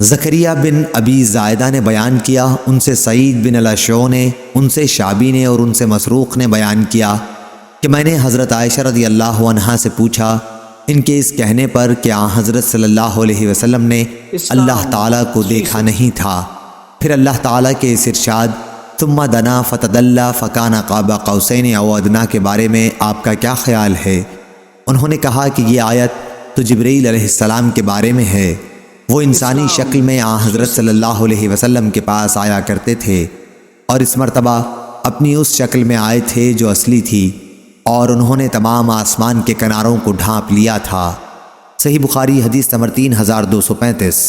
زکریہ بن ابی زائدہ نے بیان کیا، ان سے سعید بن الاشعث نے، ان سے شعبی نے اور ان سے مسروق نے بیان کیا کہ میں نے حضرت عائشہ رضی اللہ عنہا سے پوچھا ان کے اس کہنے پر کہ حضرت صلی اللہ علیہ وسلم نے اللہ تعالیٰ کو دیکھا نہیں تھا، پھر اللہ تعالیٰ کے اس ارشاد ثم دنا فتدلی فکان قاب قوسین او ادنی کے بارے میں آپ کا کیا خیال ہے؟ انہوں نے کہا کہ یہ آیت تو جبرائیل علیہ السلام کے بارے میں ہے، وہ انسانی شکل میں حضرت صلی اللہ علیہ وسلم کے پاس آیا کرتے تھے اور اس مرتبہ اپنی اس شکل میں آئے تھے جو اصلی تھی، اور انہوں نے تمام آسمان کے کناروں کو ڈھانپ لیا تھا۔ صحیح بخاری حدیث نمبر 3235۔